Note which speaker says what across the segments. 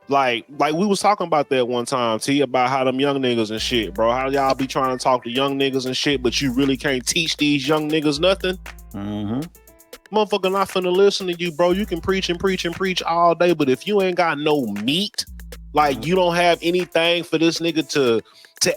Speaker 1: Like we was talking about that one time, T, about how them young niggas and shit, bro. How y'all be trying to talk to young niggas and shit, but you really can't teach these young niggas nothing.
Speaker 2: Mm-hmm.
Speaker 1: Motherfucker not finna listen to you, bro. You can preach and preach and preach all day, but if you ain't got no meat, like you don't have anything for this nigga to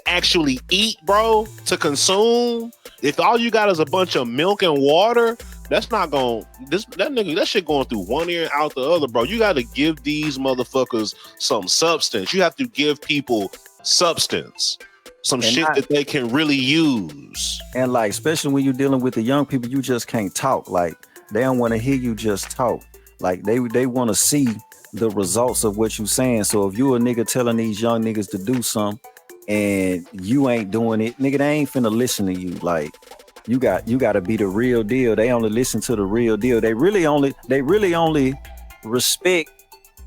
Speaker 1: actually eat, bro, to consume. If all you got is a bunch of milk and water, that's not going that shit going through one ear and out the other, bro. You got to give these motherfuckers some substance. You have to give people substance, some shit that they can really use.
Speaker 2: And like, especially when you're dealing with the young people, you just can't talk. Like, they don't want to hear you just talk. Like, they want to see the results of what you saying. So if you a nigga telling these young niggas to do something and you ain't doing it, nigga, they ain't finna listen to you. Like, you got to be the real deal. They only listen to the real deal. They really only respect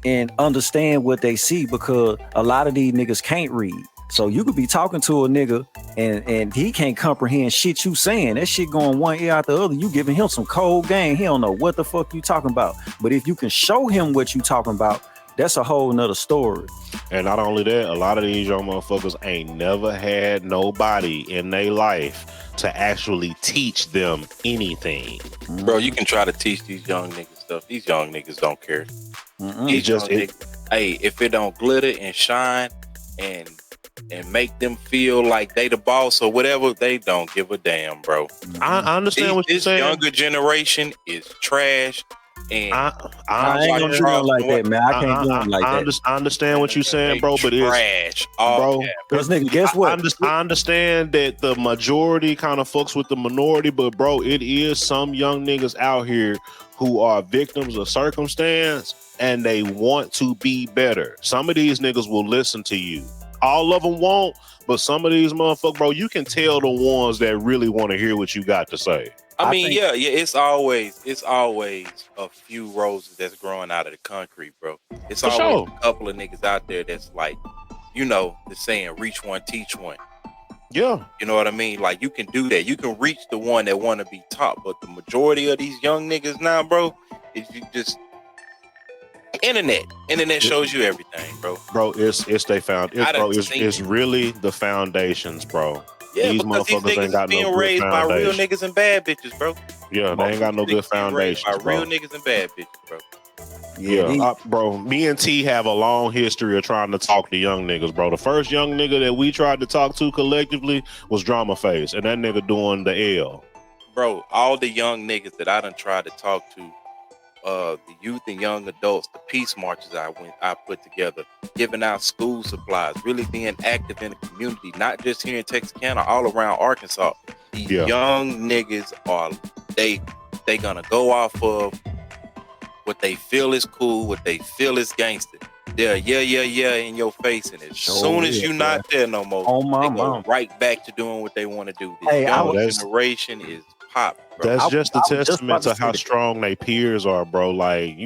Speaker 2: and understand what they see, because a lot of these niggas can't read. So you could be talking to a nigga and he can't comprehend shit you saying. That shit going one ear out the other. You giving him some cold game. He don't know what the fuck you talking about. But if you can show him what you talking about, that's a whole nother story.
Speaker 1: And not only that, a lot of these young motherfuckers ain't never had nobody in their life to actually teach them anything.
Speaker 3: Bro, you can try to teach these young niggas stuff. These young niggas don't care. Hey, if it don't glitter and shine and make them feel like they the boss or whatever, they don't give a damn, bro.
Speaker 1: I understand what you're saying.
Speaker 3: This younger generation is trash. And
Speaker 2: I ain't gonna do nothing like that, man. I can't do nothing like that.
Speaker 1: I understand what you're saying, bro, but
Speaker 3: trash.
Speaker 1: Bro,
Speaker 2: because nigga, guess what?
Speaker 1: I understand that the majority kind of fucks with the minority, but bro, it is some young niggas out here who are victims of circumstance and they want to be better. Some of these niggas will listen to you. All of them won't, but some of these motherfuckers, bro, you can tell the ones that really want to hear what you got to say.
Speaker 3: I mean, it's always a few roses that's growing out of the concrete, bro. It's always a couple of niggas out there that's like, you know, the saying, reach one, teach one.
Speaker 1: Yeah.
Speaker 3: You know what I mean? Like, you can do that. You can reach the one that want to be taught, but the majority of these young niggas now, bro, is you just internet shows you everything, bro.
Speaker 1: It's they found it, bro. It's really the foundations, bro.
Speaker 3: Yeah,
Speaker 1: these
Speaker 3: because these
Speaker 1: motherfuckers
Speaker 3: niggas
Speaker 1: ain't got
Speaker 3: being
Speaker 1: no good
Speaker 3: raised by real
Speaker 1: foundation.
Speaker 3: niggas and bad bitches, bro.
Speaker 1: Yeah, they ain't got no good foundation.
Speaker 3: By real niggas and bad bitches, bro.
Speaker 1: Yeah, bro. Me and T have a long history of trying to talk to young niggas, bro. The first young nigga that we tried to talk to collectively was Drama Face, and that nigga doing the L.
Speaker 3: Bro, all the young niggas that I done tried to talk to, the youth and young adults, the peace marches I put together, giving out school supplies, really being active in the community, not just here in Texarkana, all around Arkansas. These young niggas are they gonna go off of what they feel is cool, what they feel is gangster. They're yeah in your face, and as soon as you're not there no more, they go right back to doing what they want to do. This young generation is pop. Bro.
Speaker 1: That's just a testament to how strong they peers are, bro. Like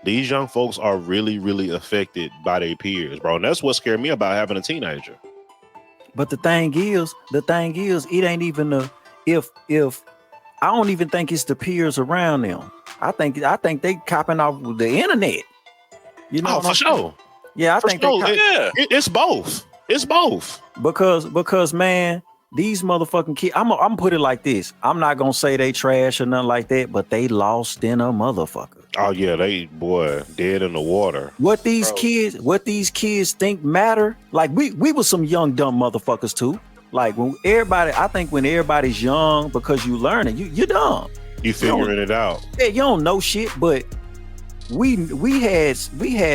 Speaker 1: these young folks are really, really affected by their peers, bro. And that's what scared me about having a teenager.
Speaker 2: But the thing is, it ain't even if I don't even think it's the peers around them. I think they copping off the internet. You know,
Speaker 1: for sure.
Speaker 2: Yeah, I think
Speaker 1: it's both. It's both.
Speaker 2: Because man, these motherfucking kids, I'm put it like this. I'm not gonna say they trash or nothing like that, but they lost in a motherfucker.
Speaker 1: Oh yeah, they dead in the water.
Speaker 2: What these kids think matter? Like we were some young dumb motherfuckers too. Like when everybody's young, because you learning, you're dumb.
Speaker 1: You figuring it out.
Speaker 2: Yeah, you don't know shit, but we had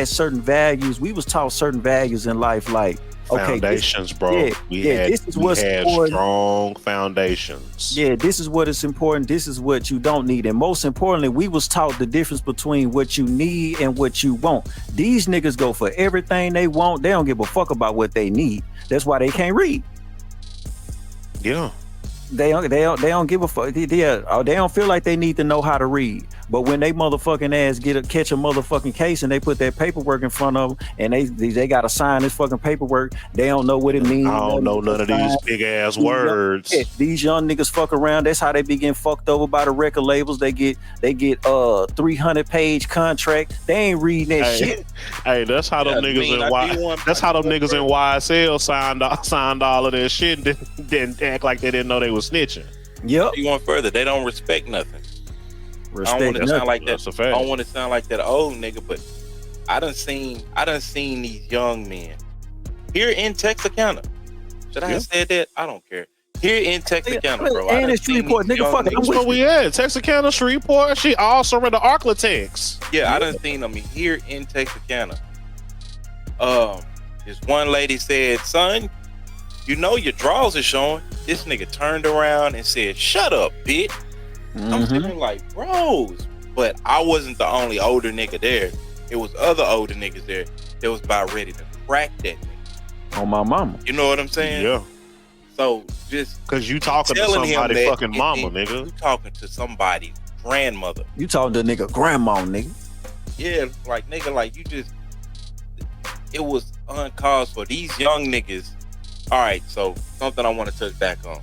Speaker 2: certain values. We was taught certain values in life, like
Speaker 1: foundations, bro. We had strong foundations.
Speaker 2: Yeah, this is what is important. This is what you don't need. And most importantly, we was taught the difference between what you need and what you want. These niggas go for everything they want. They don't give a fuck about what they need. That's why they can't read.
Speaker 1: Yeah.
Speaker 2: They don't give a fuck. They don't feel like they need to know how to read. But when they motherfucking ass catch a motherfucking case and they put that paperwork in front of them and they gotta sign this fucking paperwork, they don't know what it means.
Speaker 1: I don't know none of these big ass words.
Speaker 2: These young niggas fuck around. That's how they be getting fucked over by the record labels. They get 300-page contract. They ain't reading that shit.
Speaker 1: Hey, that's how them niggas in that's how them niggas in YSL signed all of that shit and then act like they didn't know they was snitching.
Speaker 2: Yep.
Speaker 3: You going further? They don't respect nothing. I don't want to sound like that.
Speaker 1: That's a fact.
Speaker 3: I don't want to sound like that old nigga, but I done seen these young men here in Texarkana. Should I have said that? I don't care. Here in Texarkana, bro.
Speaker 2: And it's Shreveport, nigga. Fuck it.
Speaker 1: That's where we at. Texarkana, Shreveport. She also in the Arklatex.
Speaker 3: Yeah, I done seen them here in Texarkana. This one lady said, "Son, you know your drawers are showing." This nigga turned around and said, "Shut up, bitch." I'm sitting like, bros. But I wasn't the only older nigga there. It was other older niggas there that was about ready to crack that nigga.
Speaker 2: On my mama.
Speaker 3: You know what I'm saying?
Speaker 1: Yeah.
Speaker 3: So just
Speaker 1: because you talking to somebody fucking mama, nigga.
Speaker 3: You talking to somebody's grandmother.
Speaker 2: You talking to nigga grandma, nigga.
Speaker 3: Yeah, like nigga, like you just, it was uncalled for. These young niggas. All right, so something I want to touch back on.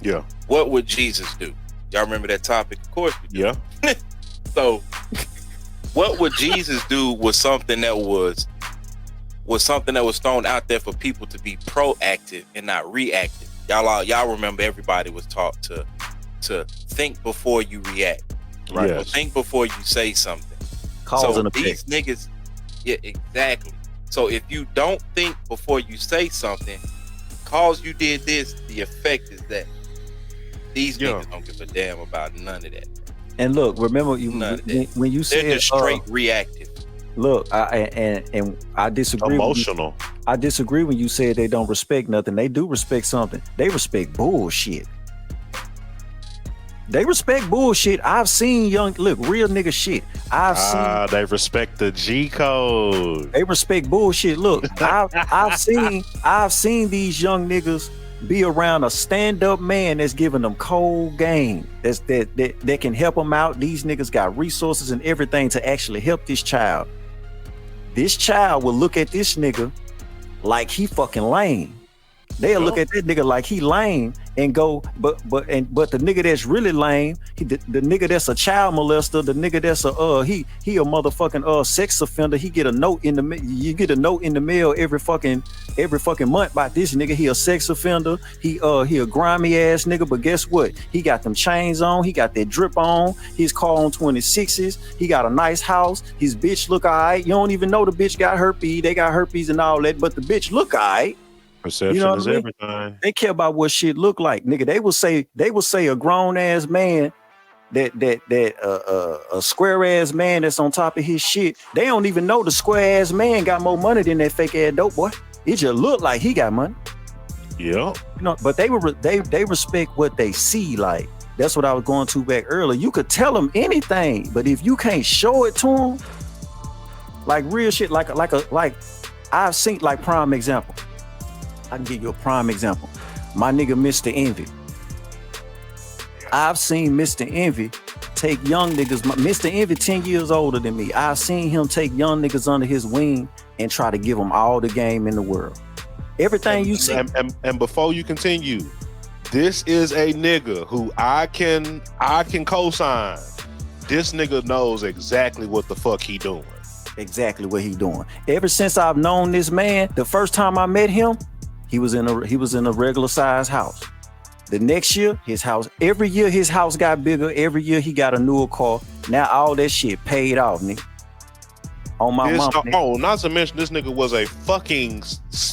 Speaker 1: Yeah.
Speaker 3: What would Jesus do? Y'all remember that topic? Of course we do.
Speaker 1: Yeah.
Speaker 3: So what would Jesus do was something that was thrown out there for people to be proactive and not reactive. Y'all remember everybody was taught to think before you react. Right?
Speaker 1: Yes.
Speaker 3: Or think before you say something.
Speaker 2: Cause and
Speaker 3: these
Speaker 2: effect.
Speaker 3: niggas, yeah, exactly. So if you don't think before you say something, cause you did this, the effect is that. These niggas don't give a damn about none of that.
Speaker 2: And look, remember when you said
Speaker 3: they're just straight reactive.
Speaker 2: Look, I disagree.
Speaker 1: Emotional.
Speaker 2: I disagree when you said they don't respect nothing. They do respect something. They respect bullshit. They respect bullshit. I've seen real nigga shit.
Speaker 1: They respect the G code.
Speaker 2: They respect bullshit. Look, I've seen these young niggas be around a stand-up man that's giving them cold game. That can help them out. These niggas got resources and everything to actually help this child. This child will look at this nigga like he fucking lame. They'll look at that nigga like he lame and go, but the nigga that's really lame, the nigga that's a child molester, the nigga that's he a motherfucking sex offender. He get a note in the you get a note in the mail every fucking month about this nigga. He a sex offender. He a grimy ass nigga. But guess what? He got them chains on. He got that drip on. His car on 26s. He got a nice house. His bitch look alright. You don't even know the bitch got herpes. They got herpes and all that, but the bitch look alright.
Speaker 1: Perception is everything.
Speaker 2: They care about what shit look like, nigga. They will say a grown ass man that a square ass man that's on top of his shit. They don't even know the square ass man got more money than that fake ass dope boy. It just look like he got money.
Speaker 1: Yeah.
Speaker 2: You know, but they respect what they see. Like that's what I was going to back earlier. You could tell them anything, but if you can't show it to them, like real shit, like I've seen, like prime example. I can give you a prime example. My nigga Mr. Envy. I've seen Mr. Envy take young niggas. Mr. Envy 10 years older than me. I've seen him take young niggas under his wing and try to give them all the game in the world. Everything you see.
Speaker 1: And before you continue, this is a nigga who I can co-sign. This nigga knows exactly what the fuck he doing.
Speaker 2: Exactly what he doing. Ever since I've known this man, the first time I met him, he was in a regular size house. The next year, every year his house got bigger. Every year he got a newer car. Now all that shit paid off, nigga. On my mom.
Speaker 1: Oh, not to mention this nigga was a fucking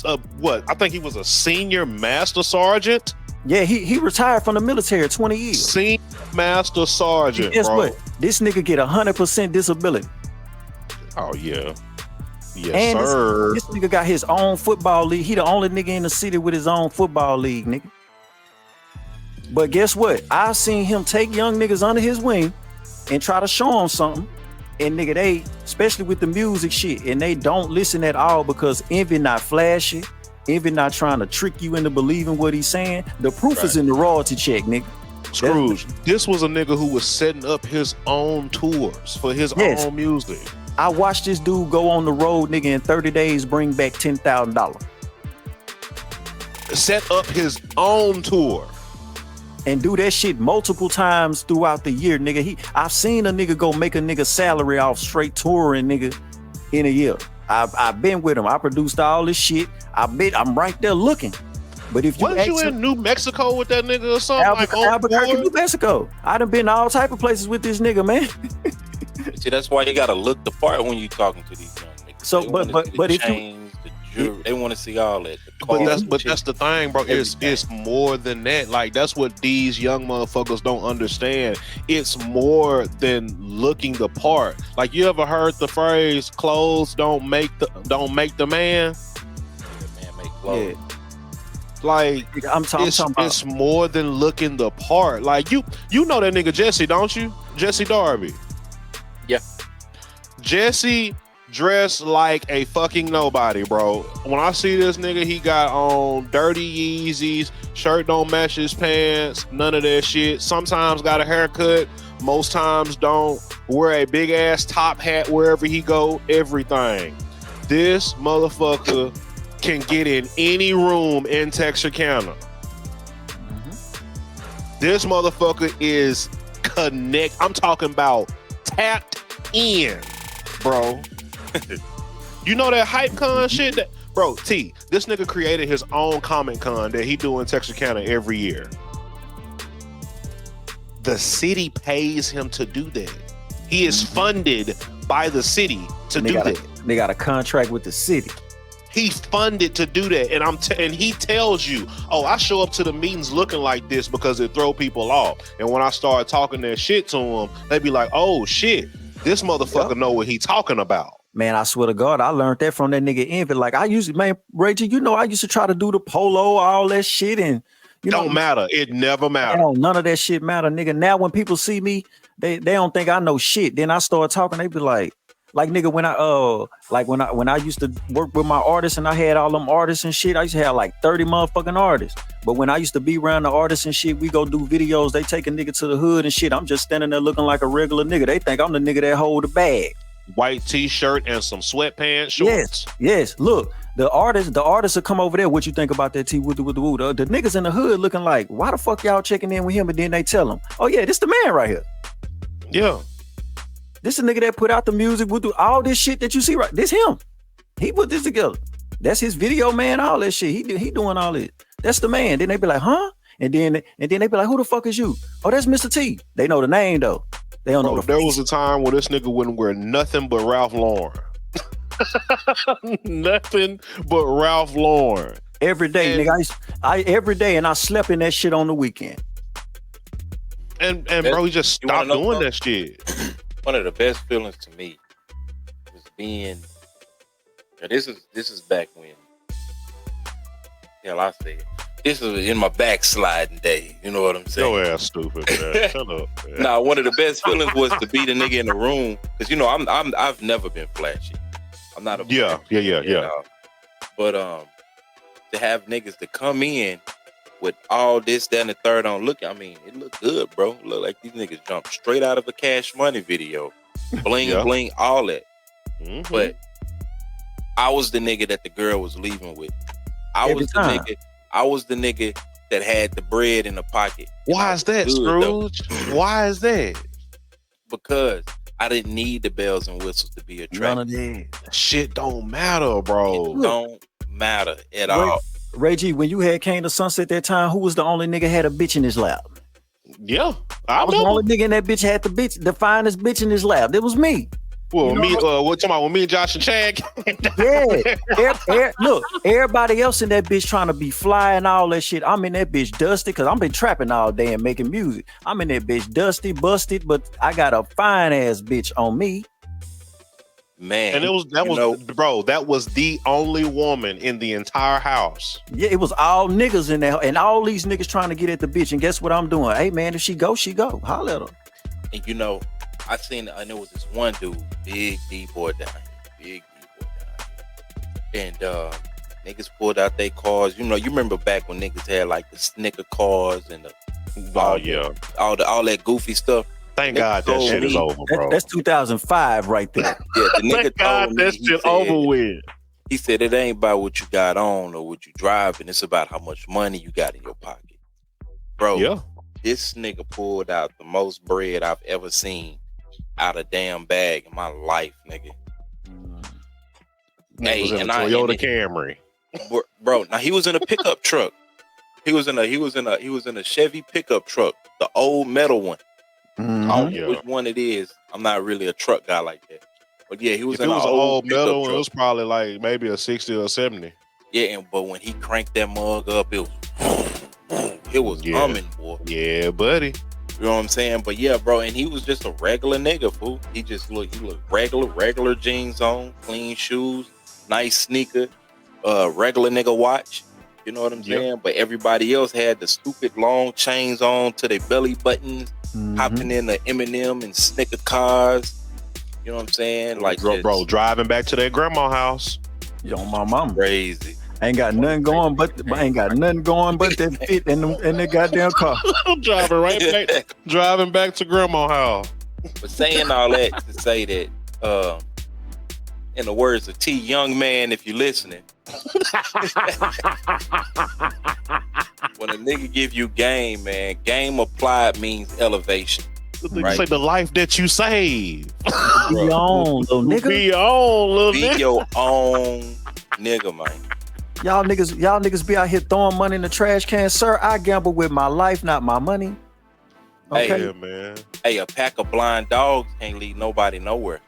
Speaker 1: I think he was a senior master sergeant.
Speaker 2: Yeah, he retired from the military 20 years.
Speaker 1: Senior master sergeant. Guess what?
Speaker 2: This nigga get 100% disability.
Speaker 1: Oh yeah. Yes,
Speaker 2: and
Speaker 1: sir.
Speaker 2: This nigga got his own football league. He the only nigga in the city with his own football league, nigga. But guess what? I've seen him take young niggas under his wing and try to show them something. And nigga, they, especially with the music shit, and they don't listen at all because Envy not flashy. Envy not trying to trick you into believing what he's saying. The proof is in the royalty check, nigga.
Speaker 1: Scrooge, this was a nigga who was setting up his own tours for his
Speaker 2: Yes.
Speaker 1: own music.
Speaker 2: I watched this dude go on the road, nigga, in 30 days, bring back $10,000
Speaker 1: Set up his own tour.
Speaker 2: and do that shit multiple times throughout the year, nigga. I've seen a nigga go make a nigga salary off straight touring, nigga, in a year. I've been with him. I produced all this shit. I'm right there looking. But if you
Speaker 1: Wasn't you in New Mexico with that nigga or something?
Speaker 2: Albuquerque, New Mexico, I done been all type of places with this nigga, man.
Speaker 3: See, that's why you gotta look the part when you talking to these young niggas.
Speaker 2: So,
Speaker 3: They
Speaker 2: but
Speaker 3: wanna see
Speaker 2: but
Speaker 3: the
Speaker 2: if you
Speaker 3: chains, the jewelry, they want to see all that. The
Speaker 1: But
Speaker 3: cars,
Speaker 1: that's the thing, bro. It's more than that. Like that's what these young motherfuckers don't understand. It's more than looking the part. Like you ever heard the phrase "clothes don't make the man"?
Speaker 3: man make clothes.
Speaker 1: Like
Speaker 2: I'm talking about.
Speaker 1: it's more than looking the part. Like you know that nigga Jesse, don't you? Jesse Darby.
Speaker 3: Yeah.
Speaker 1: Jesse dressed like a fucking nobody, bro. When I see this nigga, he got on dirty Yeezys, shirt don't match his pants, none of that shit. Sometimes got a haircut, most times don't. Wear a big ass top hat wherever he go, everything. This motherfucker can get in any room in Texarkana. This motherfucker is I'm talking about tapped in, bro. You know that hype con shit that, bro, T, this nigga created his own Comic Con that he do in Texarkana every year. The city pays him to do that. He is funded by the city to do that.
Speaker 2: They got a contract with the city.
Speaker 1: He funded to do that, and and he tells you, "Oh, I show up to the meetings looking like this because it throw people off." And when I start talking that shit to him, they be like, "Oh shit, this motherfucker know what he talking about."
Speaker 2: Man, I swear to God, I learned that from that nigga Envy. Like I used to, man, Reggie, you know, I used to try to do the polo, all that shit, and you know,
Speaker 1: Don't matter. It never matters.
Speaker 2: none of that shit matter, nigga. Now when people see me, they don't think I know shit. Then I start talking, they be like nigga, when I used to work with my artists and I had all them artists and shit, I used to have like 30 motherfucking artists. But when I used to be around the artists and shit, we go do videos, they take a nigga to the hood and shit. I'm just standing there looking like a regular nigga. They think I'm the nigga that hold the bag.
Speaker 1: White t-shirt and some sweatpants shorts.
Speaker 2: Yes. Look, the artists will come over there. What you think about that T with the the niggas in the hood looking like, why the fuck y'all checking in with him? And then they tell him, oh yeah, this the man right here.
Speaker 1: Yeah.
Speaker 2: This a nigga that put out the music with all this shit that you see right. This him. He put this together. That's his video man. All that shit. He doing all this. That's the man. Then they be like, huh? And then they be like, who the fuck is you? Oh, that's Mr. T. They know the name though. They don't know.
Speaker 1: There was a time where this nigga wouldn't wear nothing but Ralph Lauren. Nothing but Ralph Lauren.
Speaker 2: Every day, nigga. Every day, and I slept in that shit on the weekend.
Speaker 1: And bro, he just stopped doing that shit.
Speaker 3: One of the best feelings to me was being. This is back when. Hell, I say it. This is in my backsliding day. You know what I'm saying?
Speaker 1: Your ass stupid, man. Shut up. Man.
Speaker 3: Nah, one of the best feelings was to be the nigga in the room, because you know I've never been flashy. I'm not a
Speaker 1: yeah.
Speaker 3: But to have niggas to come in with all this, that, and the third on, it looked good, bro. It looked like these niggas jumped straight out of a Cash Money video, bling bling, all that.
Speaker 1: Mm-hmm.
Speaker 3: But I was the nigga that the girl was leaving with. I was the nigga that had the bread in the pocket.
Speaker 1: Why is that, Scrooge? Why is that?
Speaker 3: Because I didn't need the bells and whistles to be attractive.
Speaker 2: None of that.
Speaker 1: Shit don't matter, bro.
Speaker 3: It don't matter at all.
Speaker 2: Reggie, when you had came to Sunset that time, who was the only nigga had a bitch in his lap?
Speaker 1: Yeah,
Speaker 2: I was the only nigga in that bitch had the finest bitch in his lap. It was me.
Speaker 1: Well, you know what talking about? When me and Josh and Chad?
Speaker 2: Yeah. Look, everybody else in that bitch trying to be fly and all that shit. I'm in that bitch dusty because I've been trapping all day and making music. I'm in that bitch dusty, busted, but I got a fine ass bitch on me.
Speaker 3: Man,
Speaker 1: and that was the only woman in the entire house.
Speaker 2: Yeah, it was all niggas in there, and all these niggas trying to get at the bitch. And guess what I'm doing? Hey man, if she go, she go. Holla at her.
Speaker 3: And you know, I know was this one dude, big D-boy down here. And niggas pulled out their cars. You know, you remember back when niggas had like the Snicker cars and the
Speaker 1: Oh yeah.
Speaker 3: all that goofy stuff.
Speaker 1: Thank God that
Speaker 3: told
Speaker 1: shit is
Speaker 3: me-
Speaker 1: over, bro.
Speaker 2: That's 2005 right there.
Speaker 3: Yeah, the nigga
Speaker 1: Thank God
Speaker 3: told me,
Speaker 1: that
Speaker 3: he
Speaker 1: shit
Speaker 3: said-
Speaker 1: over with.
Speaker 3: He said it ain't about what you got on or what you driving. It's about how much money you got in your pocket, bro.
Speaker 1: Yeah.
Speaker 3: This nigga pulled out the most bread I've ever seen out of damn bag in my life, nigga.
Speaker 1: Nigga was in
Speaker 3: and
Speaker 1: a
Speaker 3: I-
Speaker 1: Toyota
Speaker 3: and it-
Speaker 1: Camry.
Speaker 3: Bro, now he was in a pickup truck. He was in a Chevy pickup truck, the old metal one.
Speaker 2: Mhm.
Speaker 3: I don't know
Speaker 1: Yeah.
Speaker 3: which one it is. I'm not really a truck guy like that. But yeah, he was
Speaker 1: If
Speaker 3: in
Speaker 1: it was
Speaker 3: an
Speaker 1: an old
Speaker 3: pickup
Speaker 1: metal, it
Speaker 3: truck.
Speaker 1: was probably like maybe a 60 or 70.
Speaker 3: Yeah, but when he cranked that mug up, it was
Speaker 1: Yeah.
Speaker 3: humming, boy.
Speaker 1: Yeah, buddy.
Speaker 3: You know what I'm saying? But yeah, bro, and he was just a regular nigga, fool. He looked regular jeans on, clean shoes, nice sneaker, regular nigga watch. You know what I'm
Speaker 1: Yep.
Speaker 3: saying? But everybody else had the stupid long chains on to their belly buttons,
Speaker 2: Mhm.
Speaker 3: hopping in the Eminem and Snicker cars. You know what I'm saying? Like,
Speaker 1: bro, driving back to their grandma house.
Speaker 2: Yo, my mama
Speaker 3: crazy.
Speaker 2: ain't got nothing going, but that fit in the goddamn car.
Speaker 1: driving right back, driving back to grandma house.
Speaker 3: But saying all that to say that, in the words of T, young man, if you're listening, when a nigga give you game, man, game applied means elevation. Right.
Speaker 1: Say the life that you save.
Speaker 2: Be on, little nigga.
Speaker 1: Be on, little
Speaker 3: Be
Speaker 1: nigga.
Speaker 3: your own nigga, man.
Speaker 2: Y'all niggas be out here throwing money in the trash can, sir. I gamble with my life, not my money.
Speaker 3: Hey,
Speaker 2: Okay.
Speaker 1: Yeah, man.
Speaker 3: Hey, a pack of blind dogs can't lead nobody nowhere.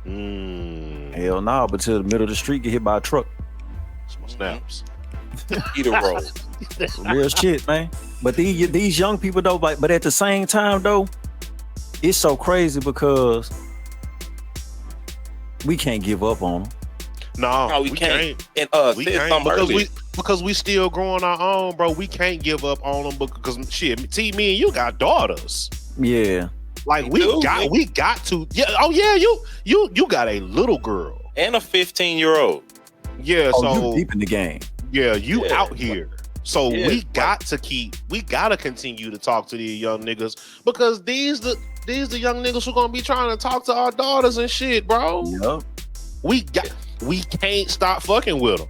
Speaker 2: Hell no, but to the middle of the street, get hit by a truck.
Speaker 1: Some snaps.
Speaker 3: Peter roll.
Speaker 2: Real shit, man. But these young people though, but at the same time though, it's so crazy because we can't give up on them.
Speaker 1: No,
Speaker 3: we
Speaker 1: we
Speaker 3: can't.
Speaker 1: can't.
Speaker 3: And
Speaker 1: We
Speaker 3: said
Speaker 1: can't
Speaker 3: something earlier.
Speaker 1: because we still growing our own, bro. We can't give up on them because shit. See, me and you got daughters.
Speaker 2: Yeah.
Speaker 1: Like
Speaker 3: We do, man.
Speaker 1: we got to. Yeah. Oh yeah. You got a little girl.
Speaker 3: And a 15-year-old.
Speaker 1: Yeah.
Speaker 2: Oh,
Speaker 1: So
Speaker 2: you deep in the game.
Speaker 1: yeah, you
Speaker 3: Yeah.
Speaker 1: out here. So
Speaker 3: Yeah.
Speaker 1: we gotta continue to talk to these young niggas because these the young niggas who gonna be trying to talk to our daughters and shit, bro.
Speaker 2: Yep.
Speaker 1: We can't stop fucking with them.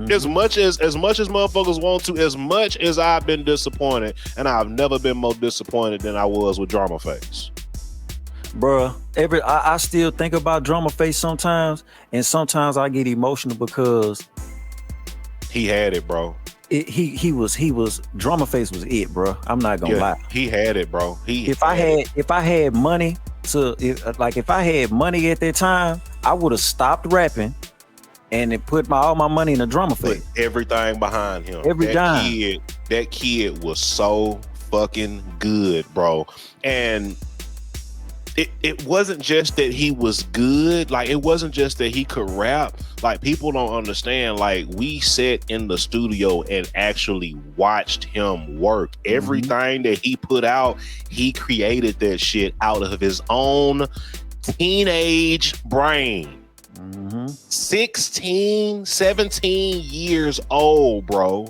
Speaker 2: Mhm.
Speaker 1: As much as motherfuckers want to, as much as I've been disappointed, and I've never been more disappointed than I was with Drama Face.
Speaker 2: Bruh, I still think about Drama Face sometimes, and sometimes I get emotional because
Speaker 1: He had it, bro.
Speaker 2: he was Drama Face was it, bruh. I'm not gonna lie.
Speaker 1: He had it, bro.
Speaker 2: If I had money if I had money at that time, I would have stopped rapping and then put all my money in the Drama
Speaker 1: put
Speaker 2: Face.
Speaker 1: everything behind him.
Speaker 2: Every dime.
Speaker 1: That kid was so fucking good, bro. And it wasn't just that he was good. Like, it wasn't just that he could rap. Like, people don't understand. Like, we sat in the studio and actually watched him work. Everything that he put out, he created that shit out of his own teenage brain.
Speaker 2: Mm-hmm.
Speaker 1: 16, 17 years old, bro.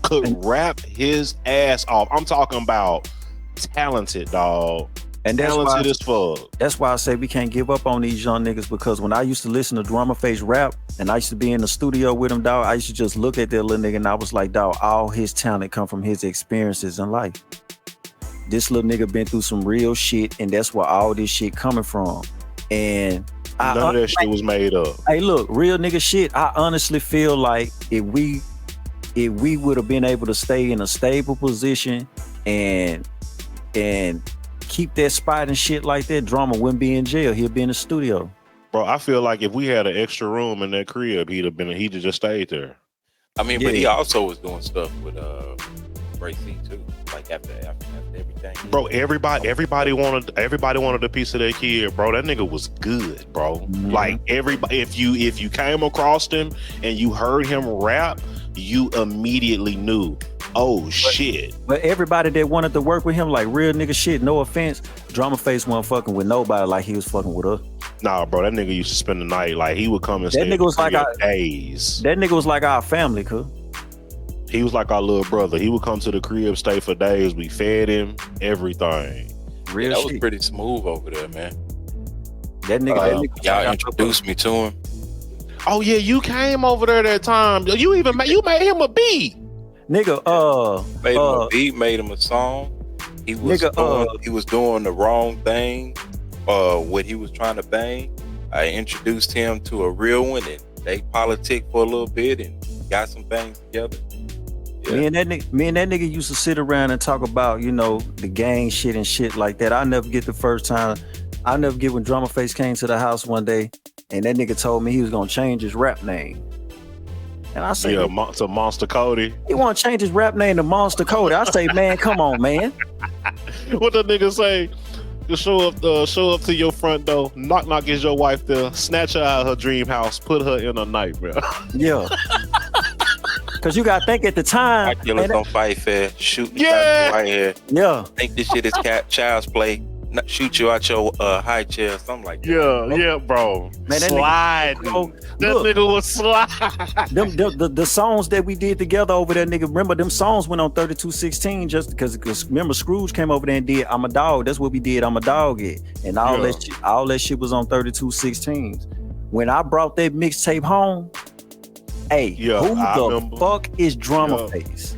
Speaker 1: Could rap his ass off. I'm talking about talented, dog.
Speaker 2: And
Speaker 1: Talented as fuck.
Speaker 2: that's why I say we can't give up on these young niggas, because when I used to listen to Drama Face rap and I used to be in the studio with him, dog, I used to just look at that little nigga and I was like, dog, all his talent come from his experiences in life. This little nigga been through some real shit, and that's where all this shit coming from. And
Speaker 1: None of that shit was made up.
Speaker 2: hey, look, real nigga shit. I honestly feel like if we would have been able to stay in a stable position and keep that spot and shit like that, Drama wouldn't be in jail. He'd be in the studio.
Speaker 1: Bro, I feel like if we had an extra room in that crib, he'd have just stayed there.
Speaker 3: I mean, but
Speaker 2: Yeah.
Speaker 3: he also was doing stuff with Ray C too. Like after everything.
Speaker 1: Bro, everybody wanted a piece of that kid, bro. That nigga was good, bro.
Speaker 2: Mhm.
Speaker 1: Like, everybody, if you came across him and you heard him rap, you immediately knew, oh shit.
Speaker 2: But everybody that wanted to work with him, like real nigga shit, no offense, Drama Face wasn't fucking with nobody like he was fucking with us.
Speaker 1: Nah, bro, that nigga used to spend the night. Like, he would come and
Speaker 2: That
Speaker 1: stay
Speaker 2: nigga was like
Speaker 1: days.
Speaker 2: That nigga was like our family, cuz.
Speaker 1: He was like our little brother. He would come to the crib, stay for days. We fed him everything.
Speaker 2: Real
Speaker 3: That was
Speaker 2: shit.
Speaker 3: pretty smooth over there, man.
Speaker 2: That nigga.
Speaker 3: Y'all introduced me to him.
Speaker 1: Oh yeah, you came over there that time. You made him a beat.
Speaker 2: Nigga,
Speaker 3: Made him a beat, made him a song. He was doing the wrong thing. What he was trying to bang. I introduced him to a real one, and they politic for a little bit and got some things together. Yeah.
Speaker 2: Me and that nigga used to sit around and talk about, you know, the gang shit and shit like that. I never get when Drummer Face came to the house one day and that nigga told me he was gonna change his rap name. And I said,
Speaker 1: to Monster Cody.
Speaker 2: He want to change his rap name to Monster Cody. I say, man, come on, man.
Speaker 1: What the nigga say? Just show up to your front door. Knock is your wife there. Snatch her out of her dream house. Put her in a nightmare.
Speaker 2: Yeah. Cause you gotta think at the time.
Speaker 3: White killers don't fight fair. Shooting right here.
Speaker 2: Yeah.
Speaker 3: Think this shit is child's play. Shoot you out your high chair, something like that.
Speaker 1: Yeah, bro.
Speaker 2: Man, that
Speaker 1: slide. Nigga was slide.
Speaker 2: The songs that we did together over there, nigga. Remember them songs went on 3216 just because remember Scrooge came over there and did I'm a Dog. That's what we did. I'm a Dog it. And all that shit was on 3216s. When I brought that mixtape home, hey, who the fuck is Drummer Face?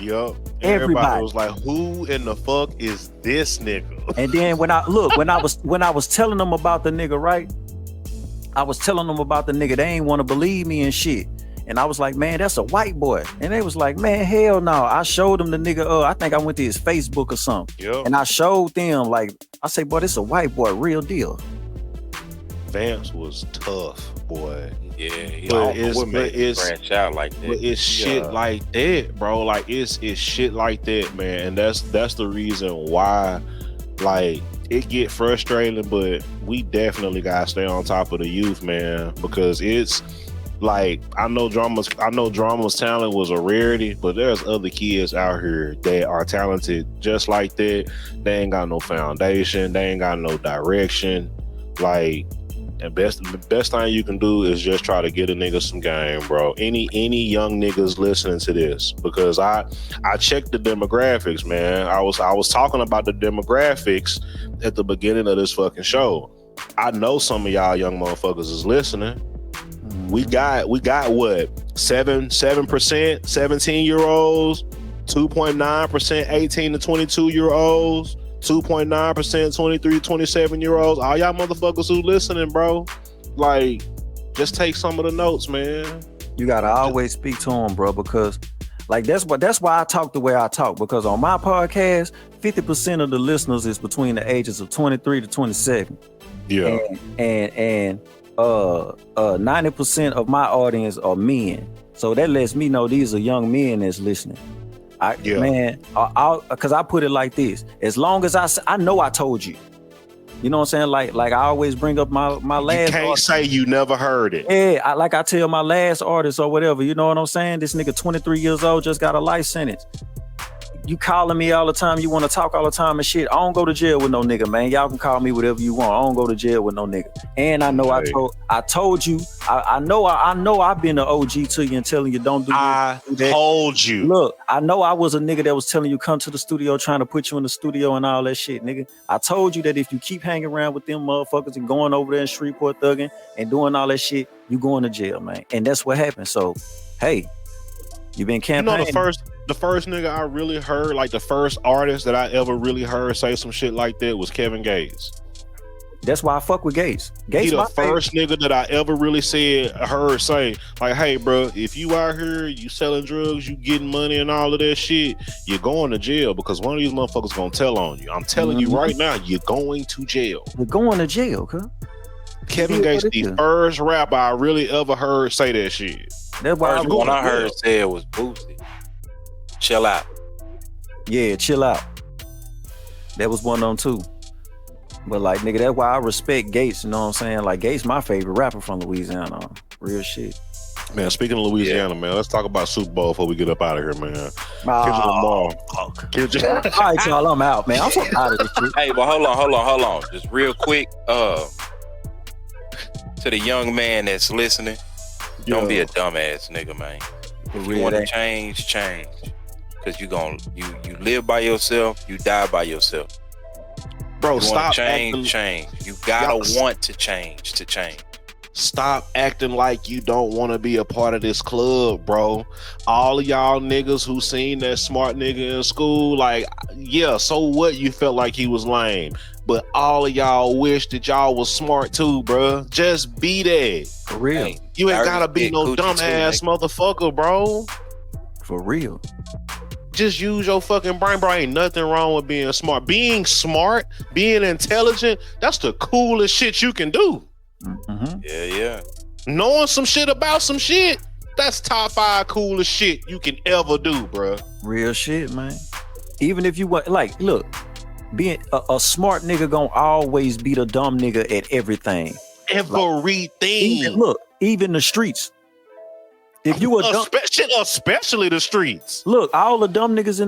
Speaker 1: Yup. Everybody was like, who in the fuck is this nigga?
Speaker 2: And then when I was telling them about the nigga, right? I was telling them about the nigga. They ain't want to believe me and shit. And I was like, man, that's a white boy. And they was like, man, hell no. I showed them the nigga. I think I went to his Facebook or something.
Speaker 1: Yep.
Speaker 2: And I showed them, like, I say, boy, this a white boy, real deal.
Speaker 1: Vance was tough, boy.
Speaker 3: Yeah,
Speaker 1: it's
Speaker 3: branch out like that.
Speaker 1: But it's shit like that, bro. Like it's shit like that, man. And that's the reason why, like, it get frustrating. But we definitely gotta stay on top of the youth, man, because it's like I know Drama's talent was a rarity, but there's other kids out here that are talented just like that. They ain't got no foundation. They ain't got no direction. Like. And the best thing you can do is just try to get a nigga some game, bro. Any young niggas listening to this, because I checked the demographics, man. I was talking about the demographics at the beginning of this fucking show. I know some of y'all young motherfuckers is listening. We got what 7%, 17-year-olds, 2.9% 18 to 22-year-olds. 2.9% 23 27-year-olds. All y'all motherfuckers who listening, bro, like, just take some of the notes, man.
Speaker 2: You gotta always speak to them, bro, because like that's why I talk the way I talk, because on my podcast 50% of the listeners is between the ages of 23 to 27.
Speaker 1: Yeah.
Speaker 2: And 90% of my audience are men, so that lets me know these are young men that's listening. Man, because I put it like this: as long as I know I told you, you know what I'm saying? Like I always bring up my last.
Speaker 1: You can't say you never heard it.
Speaker 2: Yeah, I tell my last artist or whatever. You know what I'm saying? This nigga 23 years old just got a life sentence. You calling me all the time, you want to talk all the time and shit. I don't go to jail with no nigga, man. Y'all can call me whatever you want. I don't go to jail with no nigga. And I know I told you. I know I've been an OG to you and telling you don't do that.
Speaker 1: I told you.
Speaker 2: Look, I know I was a nigga that was telling you come to the studio, trying to put you in the studio and all that shit, nigga. I told you that if you keep hanging around with them motherfuckers and going over there in Shreveport thugging and doing all that shit, you going to jail, man. And that's what happened. So, hey, you been campaigning.
Speaker 1: You know, the first nigga I really heard, like the first artist that I ever really heard say some shit like that was Kevin Gates.
Speaker 2: That's why I fuck with Gates.
Speaker 1: He the first nigga that I ever really heard say, like, hey, bro, if you out here, you selling drugs, you getting money and all of that shit, you're going to jail because one of these motherfuckers gonna tell on you. I'm telling you right now, you're going to jail.
Speaker 2: You're going to jail, cuz.
Speaker 1: Kevin Gates, the first rapper I really ever heard say that shit.
Speaker 2: That's why
Speaker 3: I heard say it was Boosie. Chill out.
Speaker 2: Yeah, chill out. That was one of them too. But like, nigga, that's why I respect Gates, you know what I'm saying? Like, Gates my favorite rapper from Louisiana. Real shit.
Speaker 1: Man, speaking of Louisiana, man, let's talk about Super Bowl before we get up out of here, man. Kendrick Lamar.
Speaker 2: All right, y'all, I'm out, man. I'm so tired of this shit.
Speaker 3: Hey, but hold on. Just real quick, to the young man that's listening, don't be a dumbass nigga, man. If you want to change. Because you live by yourself, you die by yourself.
Speaker 1: Bro,
Speaker 3: you
Speaker 1: stop
Speaker 3: change. You gotta want to change.
Speaker 1: Stop acting like you don't want to be a part of this club, bro. All of y'all niggas who seen that smart nigga in school, like, yeah, so what? You felt like he was lame, but all of y'all wish that y'all was smart too, bro. Just be that.
Speaker 2: For real.
Speaker 3: Hey,
Speaker 1: You ain't gotta be no dumbass motherfucker, bro.
Speaker 2: For real.
Speaker 1: Just use your fucking brain, bro. Ain't nothing wrong with being smart. Being smart, being intelligent, that's the coolest shit you can do.
Speaker 2: Mm-hmm.
Speaker 3: Yeah.
Speaker 1: Knowing some shit about some shit, that's top 5 coolest shit you can ever do, bro.
Speaker 2: Real shit, man. Even if you want, like, look, being a smart nigga gonna always be the dumb nigga at everything.
Speaker 1: Everything.
Speaker 2: Even the streets. If you
Speaker 1: especially the streets.
Speaker 2: Look, all the dumb niggas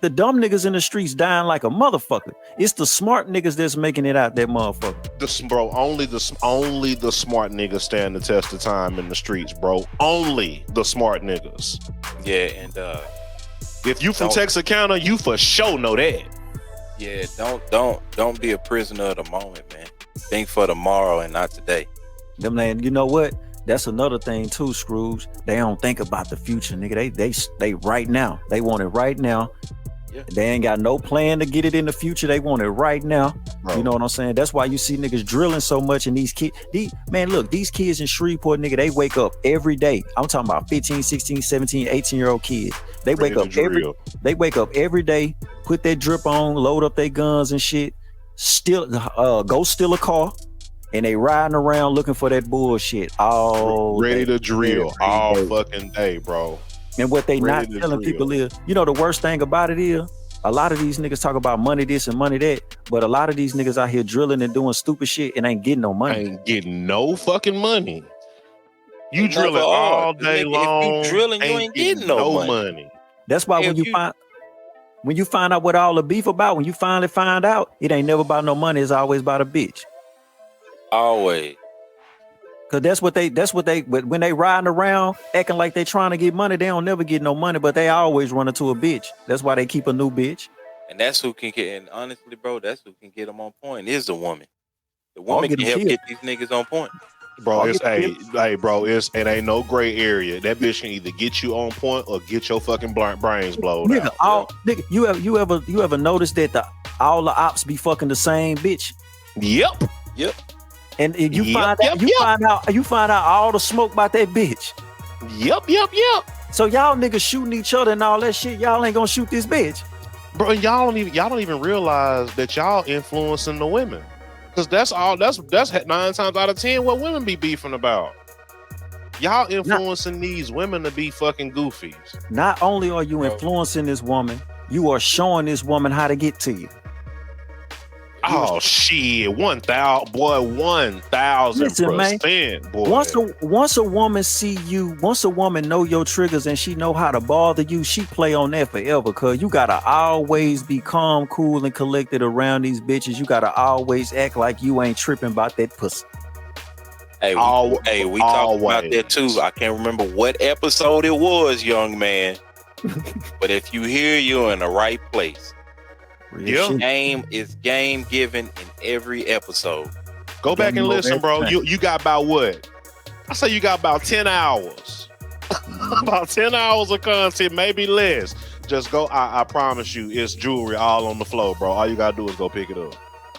Speaker 2: the dumb niggas in the streets dying like a motherfucker. It's the smart niggas that's making it out that motherfucker.
Speaker 1: Bro, only the smart niggas stand the test of time in the streets, bro. Only the smart niggas.
Speaker 3: Yeah, and
Speaker 1: if you from Texarkana, you for sure know that.
Speaker 3: Yeah, don't be a prisoner of the moment, man. Think for tomorrow and not today.
Speaker 2: Them man, you know what? That's another thing too, Scrooge. They don't think about the future, nigga. They right now. They want it right now. Yeah. They ain't got no plan to get it in the future. They want it right now. Bro. You know what I'm saying? That's why you see niggas drilling so much in these kids. These kids in Shreveport, nigga, they wake up every day. I'm talking about 15, 16, 17, 18-year-old kids. They wake up every day, put their drip on, load up their guns and shit, go steal a car. And they riding around looking for that bullshit all
Speaker 1: ready
Speaker 2: day,
Speaker 1: to drill all fucking day, bro.
Speaker 2: And what they not telling people is, you know, the worst thing about it is, a lot of these niggas talk about money this and money that, but a lot of these niggas out here drilling and doing stupid shit and ain't getting no money.
Speaker 1: Ain't getting no fucking money. You drilling all day long.
Speaker 3: If you drilling, you ain't getting no money.
Speaker 2: That's why when you find out what all the beef about, when you finally find out, it ain't never about no money. It's always about a bitch.
Speaker 3: Always.
Speaker 2: Cause that's what they when they riding around acting like they trying to get money, they don't never get no money, but they always run into a bitch. That's why they keep a new bitch.
Speaker 3: And that's who can get, and honestly, bro, that's who can get them on point is the woman. The woman can help get these niggas on point.
Speaker 1: Bro, it ain't no gray area. That bitch can either get you on point or get your fucking brains blown out.
Speaker 2: Nigga, you ever notice that all the ops be fucking the same bitch?
Speaker 1: Yep.
Speaker 2: And you find out all the smoke about that bitch.
Speaker 1: Yep.
Speaker 2: So y'all niggas shooting each other and all that shit. Y'all ain't gonna shoot this bitch,
Speaker 1: bro. Y'all don't even realize that y'all influencing the women, because that's 9 times out of 10 what women be beefing about. Y'all influencing these women to be fucking goofies.
Speaker 2: Not only are you influencing this woman, you are showing this woman how to get to you.
Speaker 1: Oh shit! 1,000, boy, 1,000%, boy.
Speaker 2: Once a woman see you, once a woman know your triggers and she know how to bother you, she play on that forever. Cause you gotta always be calm, cool, and collected around these bitches. You gotta always act like you ain't tripping about that pussy.
Speaker 3: Hey, we talked about that too. I can't remember what episode it was, young man. But if you hear, you're in the right place. Game is game given in every episode.
Speaker 1: Go back and listen, bro. You got about what? I say you got about 10 hours. About 10 hours of content, maybe less. Just go. I promise you, it's jewelry all on the floor, bro. All you gotta do is go pick it up.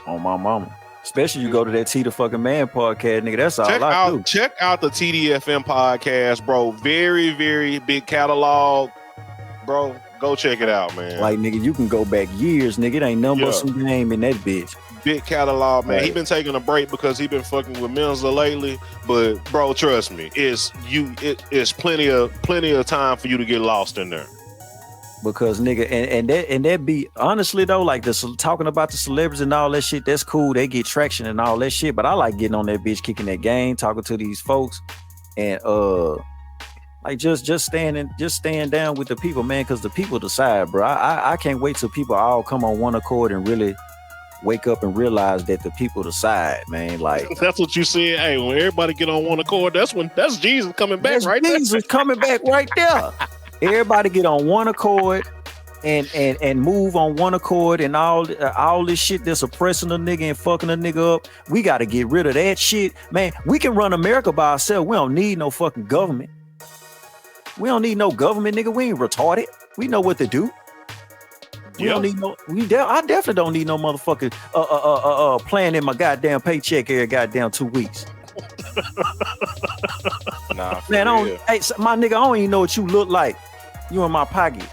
Speaker 2: On my mama. Especially you go to that T the fucking Man podcast, nigga. That's all I do.
Speaker 1: Check out the TDFM podcast, bro. Very, very big catalog, bro. Go check it out, man.
Speaker 2: Like, nigga, you can go back years, nigga. It ain't nothing but some game in that bitch.
Speaker 1: Big catalog, man.
Speaker 2: Right.
Speaker 1: He been taking a break because he been fucking with Menza lately. But, bro, trust me, it's plenty of time for you to get lost in there.
Speaker 2: Because, nigga, and that be honestly though, like talking about the celebrities and all that shit, that's cool. They get traction and all that shit. But I like getting on that bitch, kicking that game, talking to these folks, and like just staying down with the people, man, because the people decide, bro. I can't wait till people all come on one accord and really wake up and realize that the people decide, man. Like
Speaker 1: That's what you said. Hey, when everybody get on one accord, that's Jesus coming back
Speaker 2: that's
Speaker 1: right
Speaker 2: Jesus coming back right there. Everybody get on one accord and move on one accord, and all this shit that's oppressing a nigga and fucking a nigga up. We got to get rid of that shit, man. We can run America by ourselves. We don't need no fucking government. We don't need no government, nigga. We ain't retarded. We know what to do. We don't need no. I definitely don't need no motherfucking plan in my goddamn paycheck every goddamn 2 weeks.
Speaker 3: Nah,
Speaker 2: Man,
Speaker 3: real.
Speaker 2: hey, my nigga, I don't even know what you look like. You in my pocket.